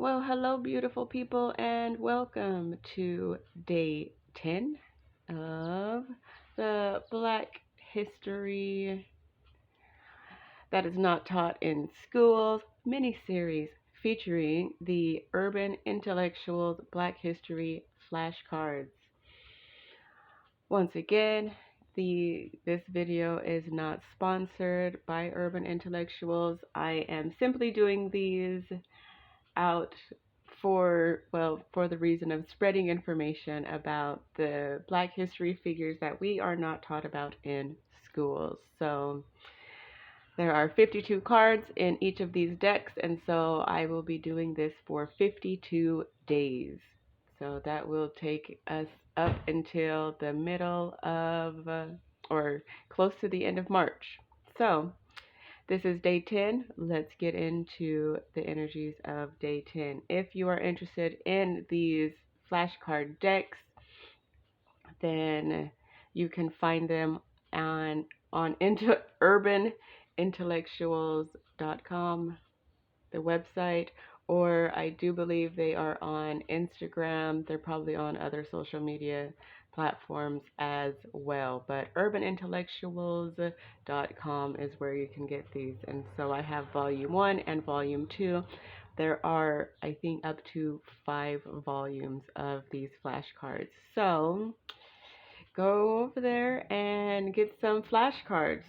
Well, hello, beautiful people, and welcome to day 10 of the Black History That Is Not Taught in Schools mini series featuring the Urban Intellectuals Black History flashcards. Once again, this video is not sponsored by Urban Intellectuals. I am simply doing these out for the reason of spreading information about the Black history figures that we are not taught about in schools. So there are 52 cards in each of these decks, and so I will be doing this for 52 days. So that will take us up until the middle of or close to the end of March. So this is day 10. Let's get into the energies of day 10. If you are interested in these flashcard decks, then you can find them on urbanintellectuals.com, the website, or I do believe they are on Instagram. They're probably on other social media platforms as well. But urbanintellectuals.com is where you can get these. And so I have volume 1 and volume 2. There are, I think, up to 5 volumes of these flashcards. So go over there and get some flashcards.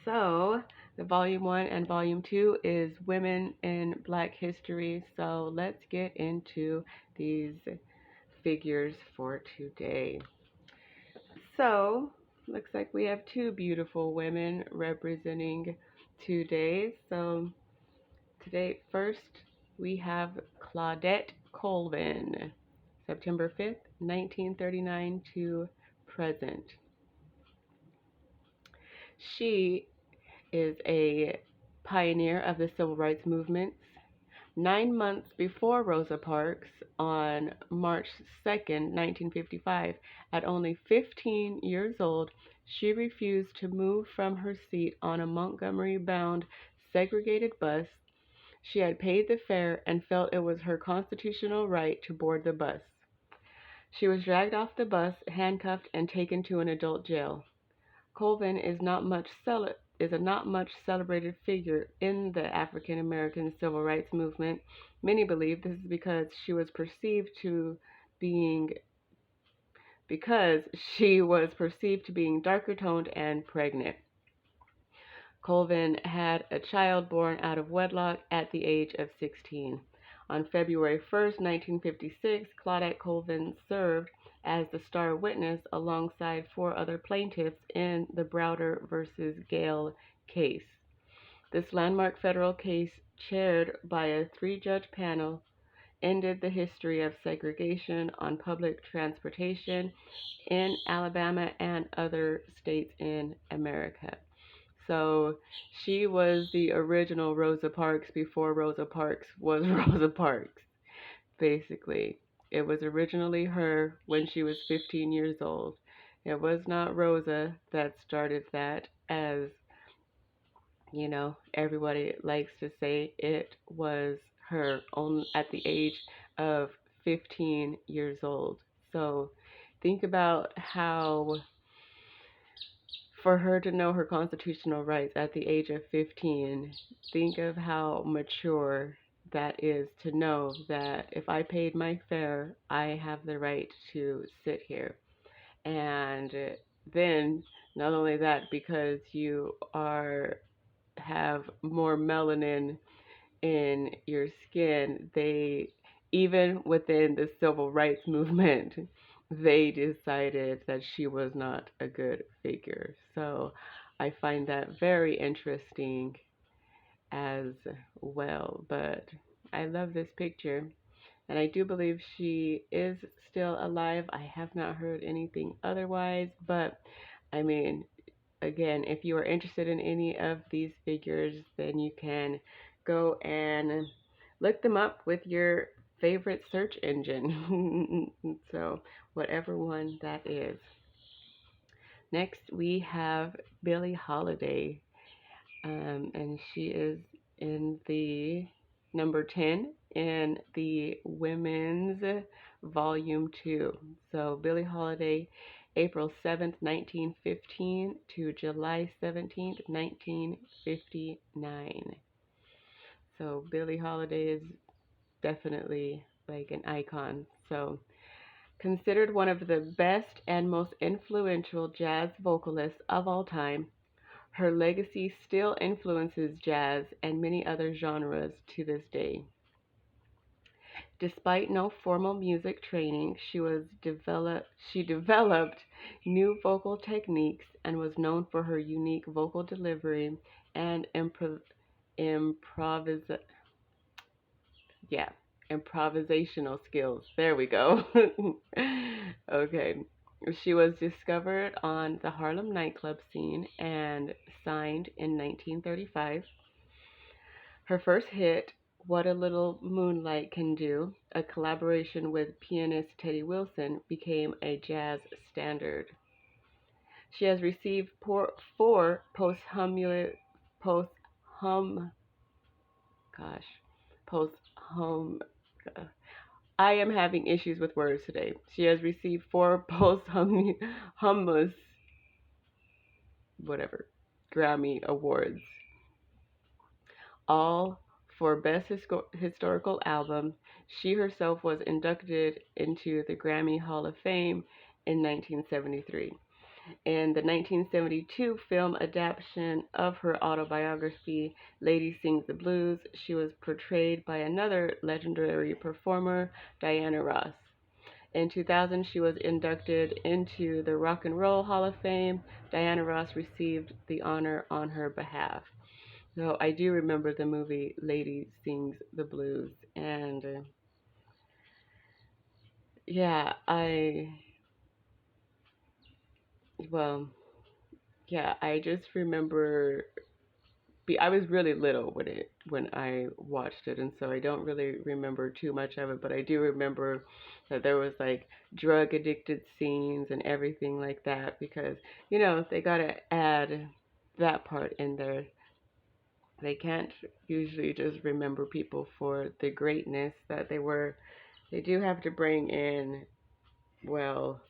So, the volume 1 and volume 2 is Women in Black History. So, let's get into these figures for today. So, looks like we have two beautiful women representing today. So, today, first, we have Claudette Colvin, September 5th, 1939 to present. She is a pioneer of the civil rights movement. 9 months before Rosa Parks, on March 2nd, 1955, at only 15 years old, she refused to move from her seat on a Montgomery-bound segregated bus. She had paid the fare and felt it was her constitutional right to board the bus. She was dragged off the bus, handcuffed, and taken to an adult jail. Colvin is a not much celebrated figure in the African American civil rights movement. Many believe this is because she was perceived to being darker toned and pregnant. Colvin had a child born out of wedlock at the age of 16. On February 1st, 1956, Claudette Colvin served as the star witness alongside 4 other plaintiffs in the Browder versus Gale case. This landmark federal case, chaired by a 3-judge panel, ended the history of segregation on public transportation in Alabama and other states in America. So she was the original Rosa Parks before Rosa Parks was Rosa Parks, basically. It was originally her when she was 15 years old. It was not Rosa that started that, as everybody likes to say. It was her at the age of 15 years old. So think about how, for her to know her constitutional rights at the age of 15, think of how mature that is, to know that if I paid my fare, I have the right to sit here. And then, not only that, because you have more melanin in your skin, even within the civil rights movement, they decided that she was not a good figure. So I find that very interesting as well. But I love this picture, and I do believe she is still alive. I have not heard anything otherwise, but I mean, again, if you are interested in any of these figures, then you can go and look them up with your favorite search engine. So, whatever one that is. Next, we have Billie Holiday, and she is in the number 10 in the Women's Volume 2. So Billie Holiday, April 7th, 1915 to July 17th, 1959. So Billie Holiday is definitely like an icon. So considered one of the best and most influential jazz vocalists of all time, her legacy still influences jazz and many other genres to this day. Despite no formal music training, she developed new vocal techniques and was known for her unique vocal delivery and improvis- yeah, improvisational skills. There we go. Okay. She was discovered on the Harlem nightclub scene and signed in 1935. Her first hit, What a Little Moonlight Can Do, a collaboration with pianist Teddy Wilson, became a jazz standard. She has received four post-hum, gosh, post-hum, I am having issues with words today. She has received four posthumous, whatever, Grammy Awards, all for Best Historical Album. She herself was inducted into the Grammy Hall of Fame in 1973. In the 1972 film adaptation of her autobiography, Lady Sings the Blues, she was portrayed by another legendary performer, Diana Ross. In 2000, she was inducted into the Rock and Roll Hall of Fame. Diana Ross received the honor on her behalf. So I do remember the movie Lady Sings the Blues. And yeah, well, yeah, I just remember I was really little when I watched it, and so I don't really remember too much of it. But I do remember that there was like drug addicted scenes and everything like that because they gotta add that part in there. They can't usually just remember people for the greatness that they were. They do have to bring in, well,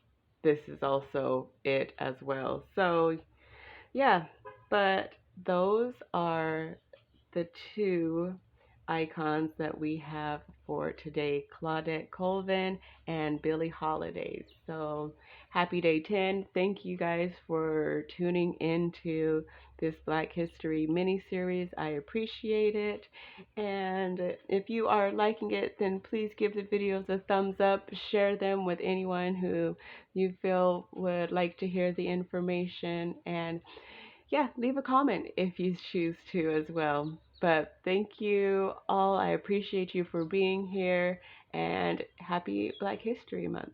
this is also it as well. So yeah, but those are the two icons that we have for today, Claudette Colvin and Billie Holiday. So happy day 10. Thank you guys for tuning into this Black History mini series. I appreciate it. And if you are liking it, then please give the videos a thumbs up. Share them with anyone who you feel would like to hear the information. And yeah, leave a comment if you choose to as well. But thank you all. I appreciate you for being here and happy Black History Month.